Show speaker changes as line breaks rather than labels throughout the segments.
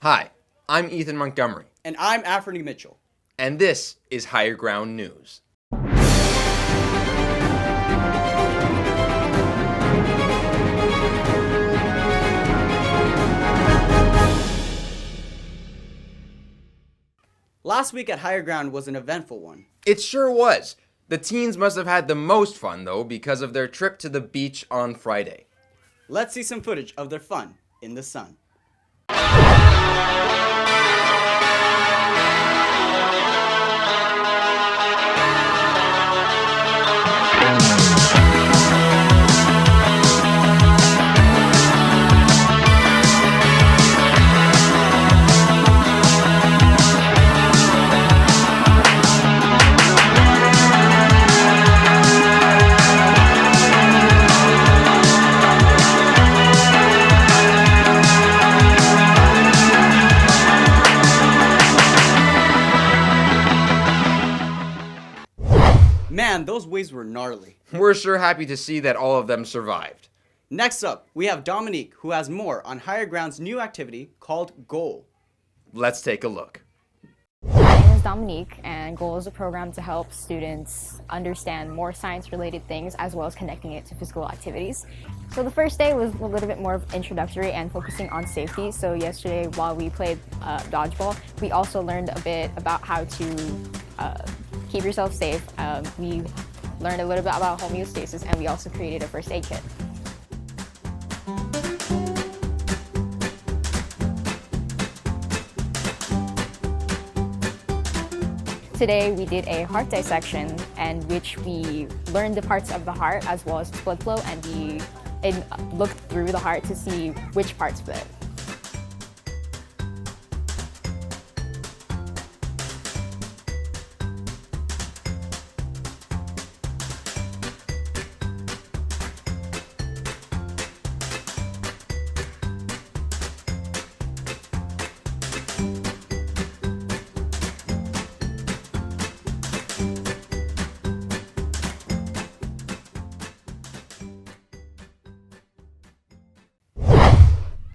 Hi, I'm Ethan Montgomery.
And I'm Anthony Mitchell.
And this is Higher Ground News.
Last week at Higher Ground was an eventful one.
It sure was. The teens must have had the most fun, though, because of their trip to the beach on Friday.
Let's see some footage of their fun in the sun. Man, those waves were gnarly.
We're sure happy to see that all of them survived.
Next up, we have Dominique, who has more on Higher Ground's new activity called Goal.
Let's take a look.
My name is Dominique, and Goal is a program to help students understand more science-related things as well as connecting it to physical activities. So the first day was a little bit more of introductory and focusing on safety. So yesterday, while we played dodgeball, we also learned a bit about how to keep yourself safe. We learned a little bit about homeostasis, and we also created a first aid kit. Today we did a heart dissection, and which we learned the parts of the heart as well as blood flow, and we looked through the heart to see which parts fit.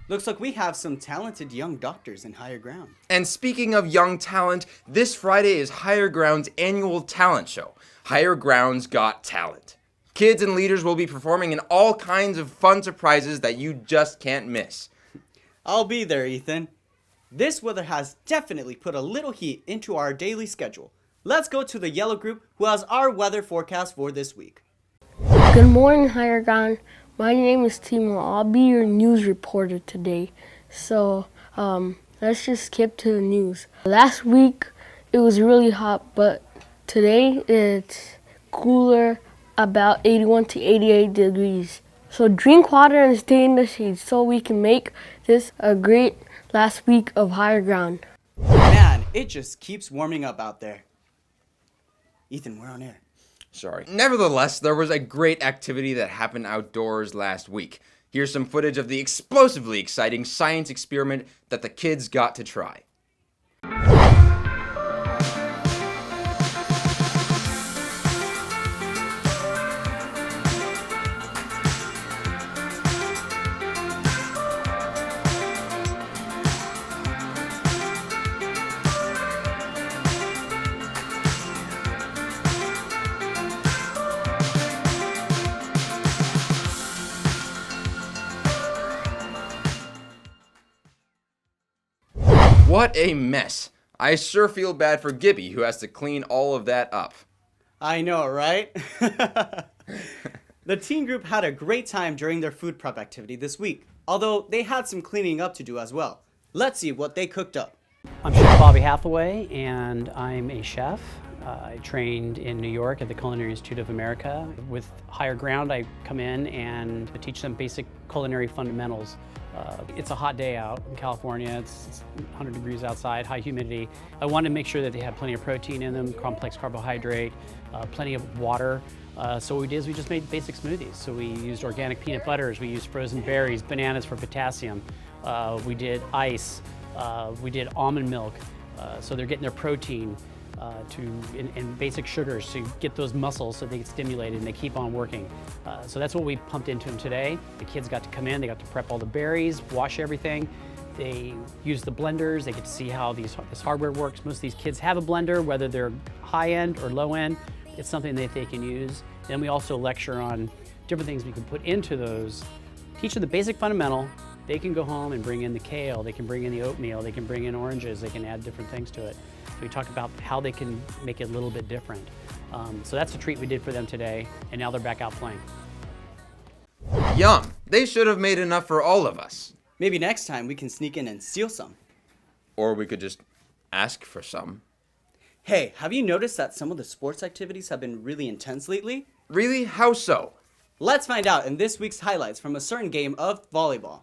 Looks like we have some talented young doctors in Higher Ground.
And speaking of young talent, this Friday is Higher Ground's annual talent show, Higher Ground's Got Talent. Kids and leaders will be performing in all kinds of fun surprises that you just can't miss.
I'll be there, Ethan. This weather has definitely put a little heat into our daily schedule. Let's go to the yellow group, who has our weather forecast for this week.
Good morning, Higher Ground. My name is Timo. I'll be your news reporter today. So let's just skip to the news. Last week it was really hot, but today it's cooler, about 81 to 88 degrees. So drink water and stay in the shade so we can make this a great last week of Higher Ground.
Man, it just keeps warming up out there. Ethan, we're on air.
Sorry. Nevertheless, there was a great activity that happened outdoors last week. Here's some footage of the explosively exciting science experiment that the kids got to try. What a mess. I sure feel bad for Gibby, who has to clean all of that up.
I know, right? The teen group had a great time during their food prep activity this week, although they had some cleaning up to do as well. Let's see what they cooked up.
I'm Chef Bobby Hathaway, and I'm a chef. I trained in New York at the Culinary Institute of America. With Higher Ground, I come in and teach them basic culinary fundamentals. It's a hot day out in California. It's 100 degrees outside, high humidity. I wanted to make sure that they had plenty of protein in them, complex carbohydrate, plenty of water. So what we did is we just made basic smoothies. So we used organic peanut butters, we used frozen berries, bananas for potassium. We did ice, we did almond milk. So they're getting their protein. And basic sugars to get those muscles so they get stimulated and they keep on working. So that's what we pumped into them today. The kids got to come in, they got to prep all the berries, wash everything, They use the blenders. They get to see how this hardware works. Most of these kids have a blender, whether they're high end or low end. It's something that they can use. Then we also lecture on different things we can put into those. Teach them the basic fundamental. They can go home and bring in the kale. They can bring in the oatmeal. They can bring in oranges. They can add different things to it. So we talk about how they can make it a little bit different. So that's a treat we did for them today, and now they're back out playing.
Yum! They should have made enough for all of us.
Maybe next time we can sneak in and steal some.
Or we could just ask for some.
Hey, have you noticed that some of the sports activities have been really intense lately?
Really? How so?
Let's find out in this week's highlights from a certain game of volleyball.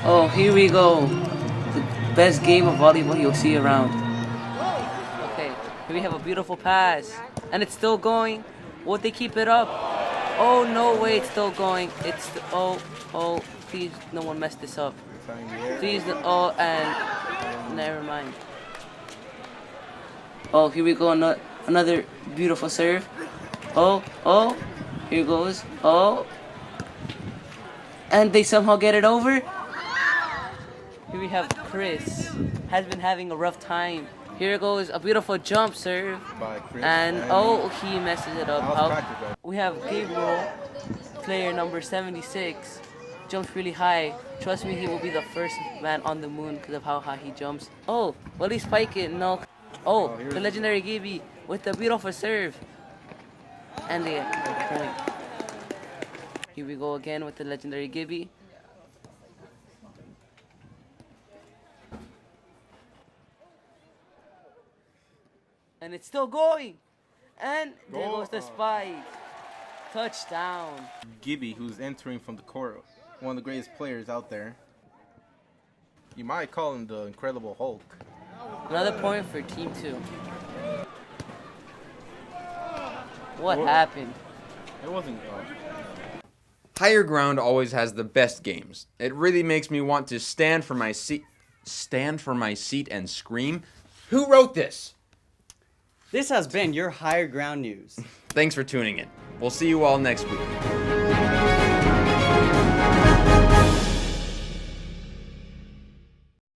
Oh, here we go. The best game of volleyball you'll see around. Okay, here we have a beautiful pass. And it's still going. Won't they keep it up? Oh, no way, it's still going. Oh, please, no one mess this up. Please, and never mind. Oh, here we go, another beautiful serve. Oh, here goes. Oh. And they somehow get it over. Here we have Chris, has been having a rough time. Here goes a beautiful jump serve.
By Chris.
And he messes it up. We have Gabriel, player number 76, jumps really high. Trust me, he will be the first man on the moon because of how high he jumps. Oh, will he spike it? No. Oh, the legendary Gibby with the beautiful serve. And the point. Here we go again with the legendary Gibby. And it's still going. And there goes the spike. Touchdown.
Gibby, who's entering from the court, one of the greatest players out there. You might call him the Incredible Hulk.
Another point for Team 2. What happened?
It wasn't.
Higher Ground always has the best games. It really makes me want to stand for my seat and scream. Who wrote this?
This has been your Higher Ground News.
Thanks for tuning in. We'll see you all next week.